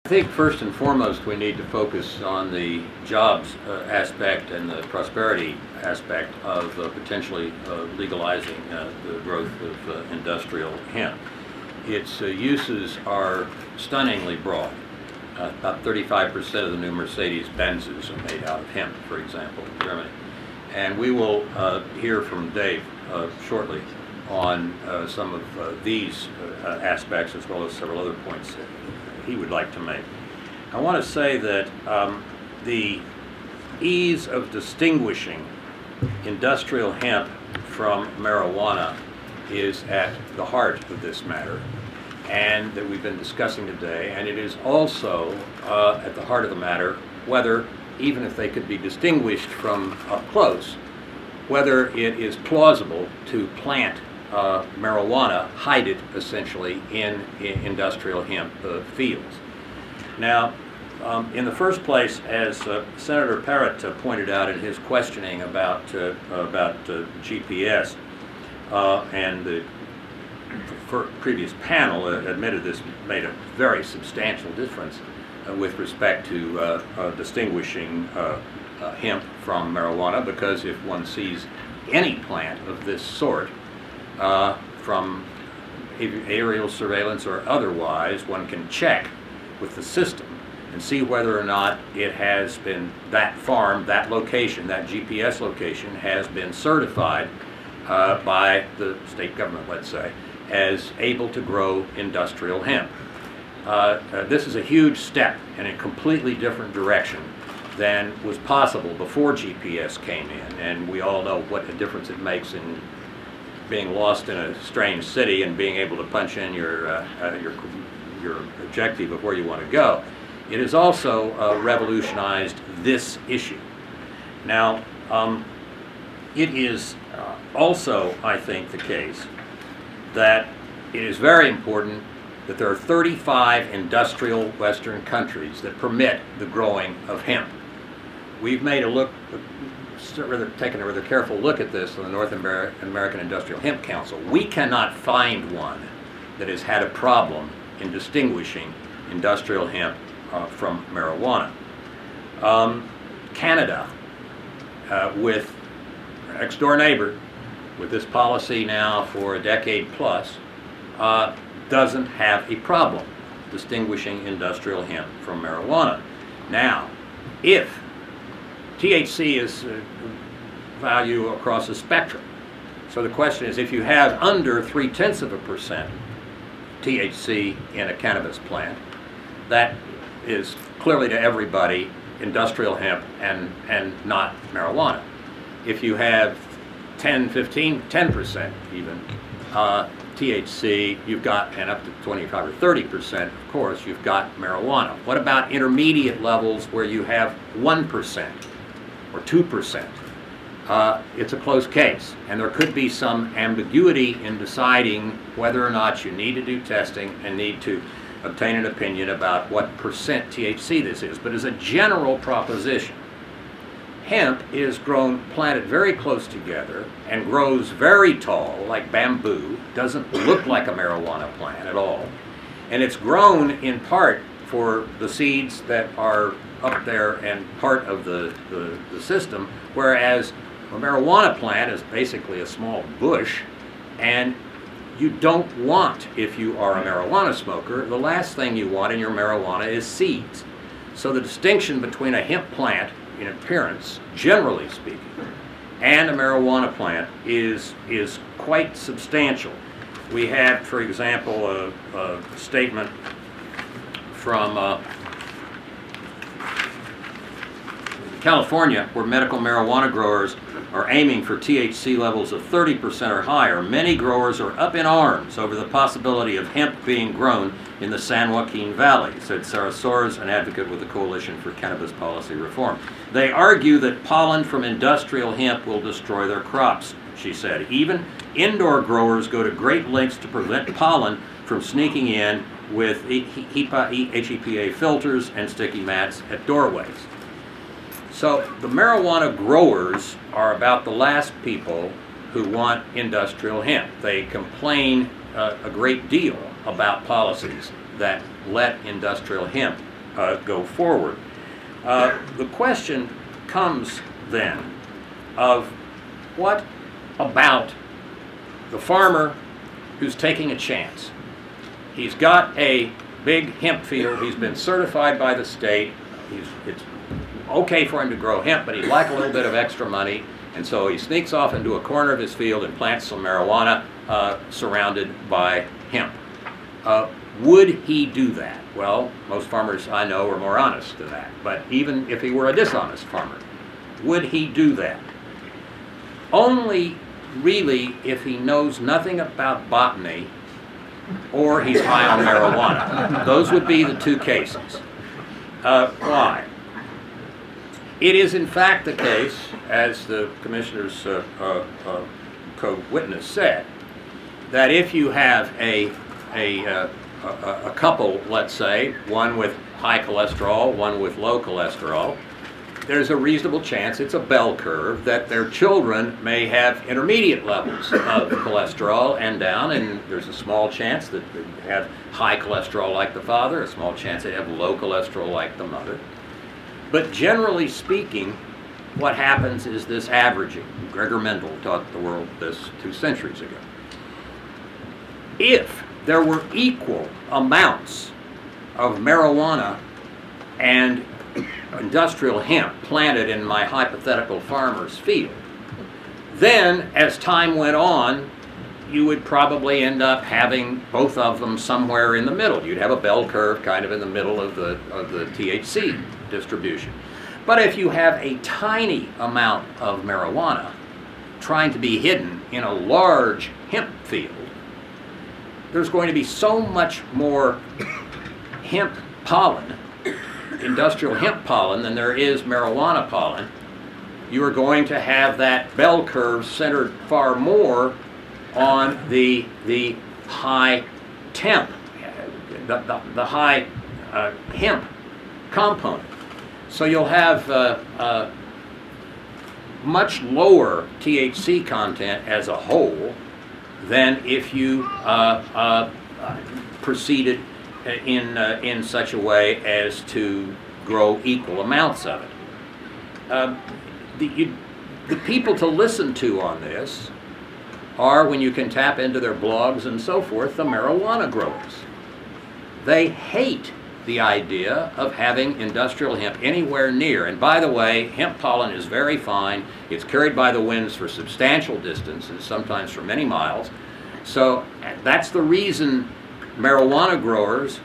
I think first and foremost we need to focus on the jobs aspect and the prosperity aspect of potentially legalizing the growth of industrial hemp. Its uses are stunningly broad. About 35% of the new Mercedes-Benzes are made out of hemp, for example, in Germany. And we will hear from Dave shortly on some of these aspects, as well as several other points that he would like to make. I want to say that the ease of distinguishing industrial hemp from marijuana is at the heart of this matter, and that we've been discussing today, and it is also at the heart of the matter whether, even if they could be distinguished from up close, whether it is plausible to plant marijuana, hide it essentially in industrial hemp fields. Now, in the first place, as Senator Parrott pointed out in his questioning about GPS, and the previous panel admitted this made a very substantial difference with respect to distinguishing hemp from marijuana, because if one sees any plant of this sort from aerial surveillance or otherwise, one can check with the system and see whether or not it has been, that farm, that location, that GPS location has been certified by the state government, let's say, as able to grow industrial hemp. This is a huge step in a completely different direction than was possible before GPS came in, and we all know what a difference it makes in being lost in a strange city and being able to punch in your objective of where you want to go. It has also revolutionized this issue. Now, it is also, I think, the case that it is very important that there are 35 industrial Western countries that permit the growing of hemp. We've made taken a rather careful look at this on the North American Industrial Hemp Council. We cannot find one that has had a problem in distinguishing industrial hemp from marijuana. Canada, with our next-door neighbor, with this policy now for a decade plus, doesn't have a problem distinguishing industrial hemp from marijuana. Now, if THC is value across the spectrum, so the question is, if you have under 0.3% THC in a cannabis plant, that is clearly to everybody industrial hemp and not marijuana. If you have 10% even THC, you've got, and up to 25 or 30%, of course, you've got marijuana. What about intermediate levels where you have 1% or 2%? It's a close case, and there could be some ambiguity in deciding whether or not you need to do testing and need to obtain an opinion about what percent THC this is. But as a general proposition, hemp is planted very close together and grows very tall, like bamboo, doesn't look like a marijuana plant at all. And it's grown in part for the seeds that are up there and part of the system, whereas a marijuana plant is basically a small bush, and you don't want, if you are a marijuana smoker, the last thing you want in your marijuana is seeds. So the distinction between a hemp plant in appearance, generally speaking, and a marijuana plant is quite substantial. We had, for example, a statement from California, where medical marijuana growers are aiming for THC levels of 30% or higher. Many growers are up in arms over the possibility of hemp being grown in the San Joaquin Valley, said Sarah Soares, an advocate with the Coalition for Cannabis Policy Reform. They argue that pollen from industrial hemp will destroy their crops, she said. Even indoor growers go to great lengths to prevent pollen from sneaking in with HEPA filters and sticky mats at doorways. So the marijuana growers are about the last people who want industrial hemp. They complain a great deal about policies that let industrial hemp go forward. The question comes then of what about the farmer who's taking a chance? He's got a big hemp field. He's been certified by the state. It's okay for him to grow hemp, but he'd like a little bit of extra money, and so he sneaks off into a corner of his field and plants some marijuana surrounded by hemp. Would he do that? Well, most farmers I know are more honest than that, but even if he were a dishonest farmer, would he do that? Only really if he knows nothing about botany or he's high on marijuana. Those would be the two cases. Why? It is in fact the case, as the Commissioner's co-witness said, that if you have a couple, let's say, one with high cholesterol, one with low cholesterol, there's a reasonable chance, it's a bell curve, that their children may have intermediate levels of cholesterol and down, and there's a small chance that they have high cholesterol like the father, a small chance they have low cholesterol like the mother. But generally speaking, what happens is this averaging. Gregor Mendel taught the world this 2 centuries ago. If there were equal amounts of marijuana and industrial hemp planted in my hypothetical farmer's field, then as time went on, you would probably end up having both of them somewhere in the middle. You'd have a bell curve kind of in the middle of the THC distribution. But if you have a tiny amount of marijuana trying to be hidden in a large hemp field, there's going to be so much more hemp pollen, industrial hemp pollen, than there is marijuana pollen. You are going to have that bell curve centered far more on the high temp, the high hemp component. So you'll have much lower THC content as a whole than if you proceeded in such a way as to grow equal amounts of it. The people to listen to on this are, when you can tap into their blogs and so forth, the marijuana growers. They hate the idea of having industrial hemp anywhere near. And by the way, hemp pollen is very fine. It's carried by the winds for substantial distances, sometimes for many miles. So that's the reason marijuana growers,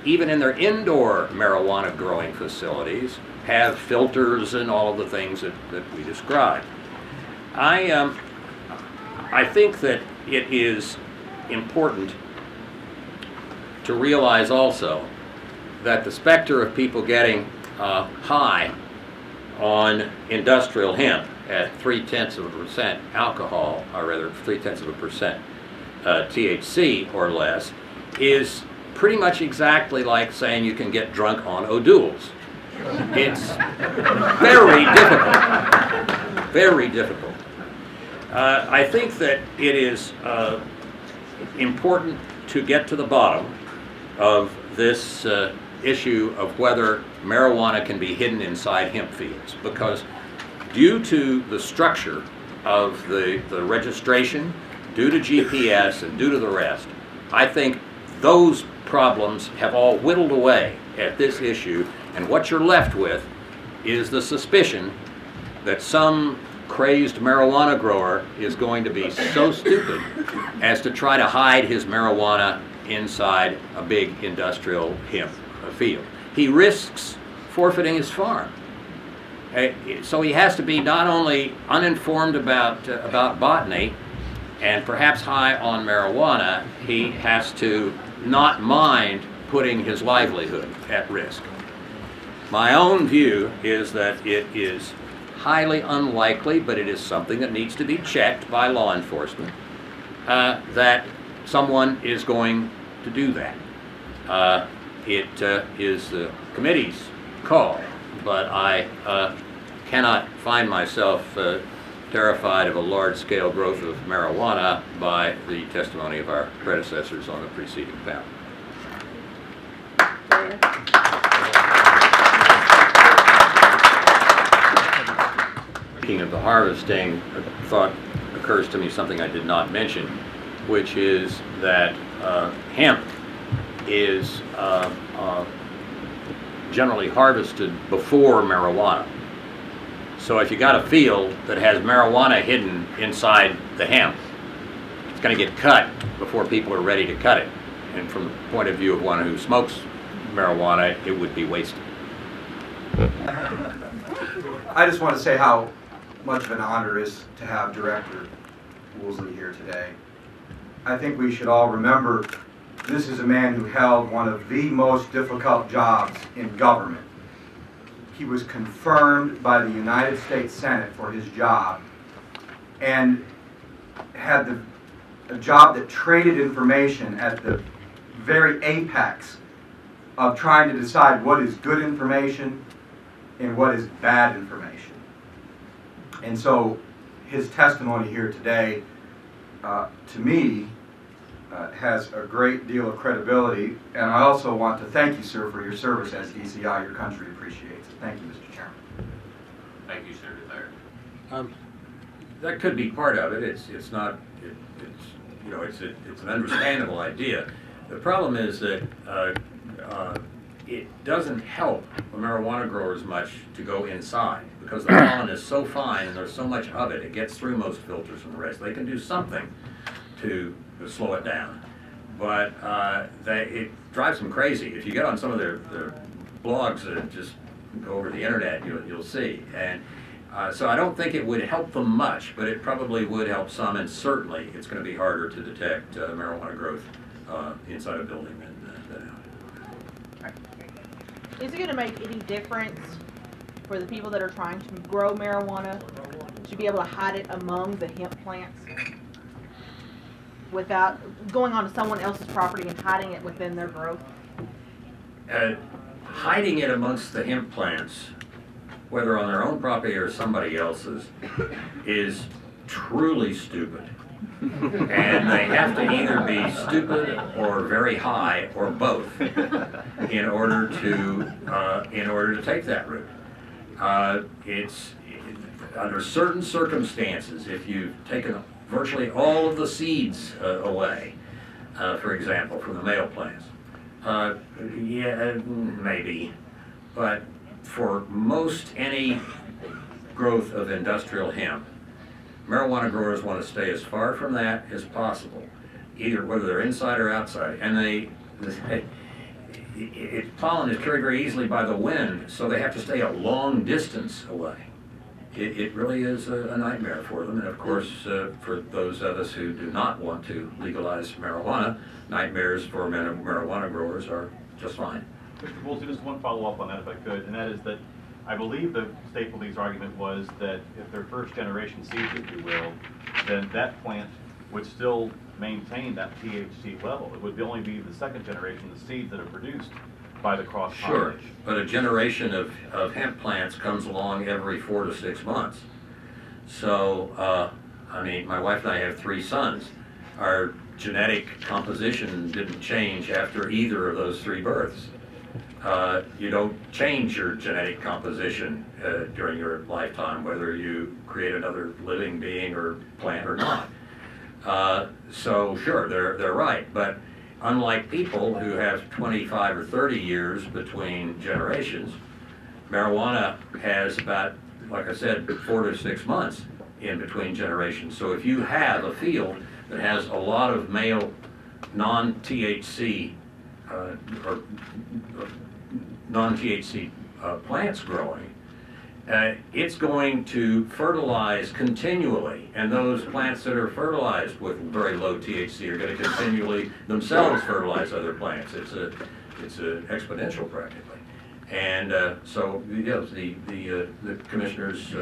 even in their indoor marijuana growing facilities, have filters and all of the things that we described. I think that it is important to realize also that the specter of people getting high on industrial hemp at 0.3% alcohol, or rather 0.3% THC or less, is pretty much exactly like saying you can get drunk on O'Doul's. It's very difficult, very difficult. I think that it is important to get to the bottom of this issue of whether marijuana can be hidden inside hemp fields, because due to the structure of the registration, due to GPS and due to the rest, I think those problems have all whittled away at this issue, and what you're left with is the suspicion that some crazed marijuana grower is going to be so stupid as to try to hide his marijuana inside a big industrial hemp field. He risks forfeiting his farm. So he has to be not only uninformed about botany and perhaps high on marijuana, he has to not mind putting his livelihood at risk. My own view is that it is highly unlikely, but it is something that needs to be checked by law enforcement, that someone is going to do that. It is the committee's call, but I cannot find myself terrified of a large-scale growth of marijuana by the testimony of our predecessors on the preceding panel. speaking of the harvesting, a thought occurs to me, something I did not mention, which is that hemp is generally harvested before marijuana. So if you got a field that has marijuana hidden inside the hemp, it's going to get cut before people are ready to cut it. And from the point of view of one who smokes marijuana, it would be wasted. I just want to say how much of an honor it is to have Director Woolsey here today. I think we should all remember this is a man who held one of the most difficult jobs in government. He was confirmed by the United States Senate for his job and had a job that traded information at the very apex of trying to decide what is good information and what is bad information. And so his testimony here today, to me, has a great deal of credibility, and I also want to thank you, sir, for your service as DCI. Your country appreciates it. Thank you, Mr. Chairman. Thank you, Senator Thayer. That could be part of it. It's not. You know, it's an understandable idea. The problem is that it doesn't help the marijuana growers much to go inside because the pollen is so fine and there's so much of it. It gets through most filters and the rest. They can do something to slow it down, but it drives them crazy. If you get on some of their blogs that just go over the internet, you'll see. And so I don't think it would help them much, but it probably would help some, and certainly it's going to be harder to detect marijuana growth inside a building than out. Is it going to make any difference for the people that are trying to grow marijuana to be able to hide it among the hemp plants without going onto someone else's property and hiding it within their growth? Hiding it amongst the hemp plants, whether on their own property or somebody else's, is truly stupid. And they have to either be stupid or very high or both in order to take that route. It's under certain circumstances, if you've taken virtually all of the seeds away, for example, from the male plants, yeah, maybe, but for most any growth of industrial hemp, marijuana growers want to stay as far from that as possible, either whether they're inside or outside. And pollen is carried very easily by the wind, so they have to stay a long distance away. It really is a nightmare for them. And of course, for those of us who do not want to legalize marijuana, nightmares for marijuana growers are just fine. Mr. Woolsey, just one follow-up on that if I could, and that is that I believe the State Police argument was that if they're first generation seeds, if you will, then that plant would still maintain that THC level. It would only be the second generation, the seeds that are produced by the cross-pollination. Sure, but a generation of hemp plants comes along every 4 to 6 months. So, I mean, my wife and I have 3 sons. Our genetic composition didn't change after either of those 3 births. You don't change your genetic composition during your lifetime, whether you create another living being or plant or not. So sure, they're right, but unlike people who have 25 or 30 years between generations, marijuana has about, like I said, 4 to 6 months in between generations. So if you have a field that has a lot of male non-THC or non-THC plants growing, it's going to fertilize continually, and those plants that are fertilized with very low THC are going to continually themselves fertilize other plants. It's an exponential practically, and so yes, the commissioner's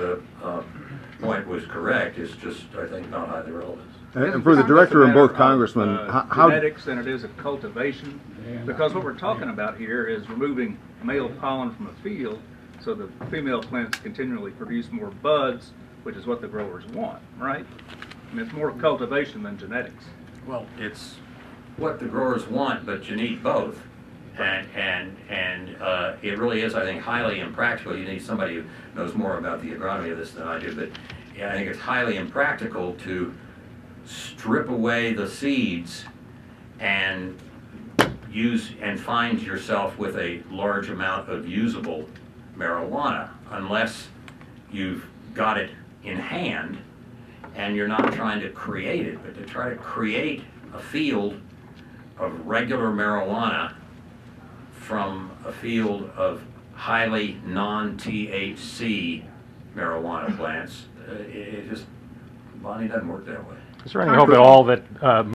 point was correct. It's just, I think, not highly relevant. And for the director and both congressmen, how genetics than it is a cultivation, because what we're talking about here is removing male pollen from a field so the female plants continually produce more buds, which is what the growers want, right? I mean, it's more cultivation than genetics. Well, it's what the growers want, but you need both. And it really is, I think, highly impractical. You need somebody who knows more about the agronomy of this than I do, but yeah, I think it's highly impractical to strip away the seeds and find yourself with a large amount of usable marijuana unless you've got it in hand and you're not trying to create it, but to try to create a field of regular marijuana from a field of highly non-THC marijuana plants, it just, Bonnie, doesn't work that way. Is there any hope at all that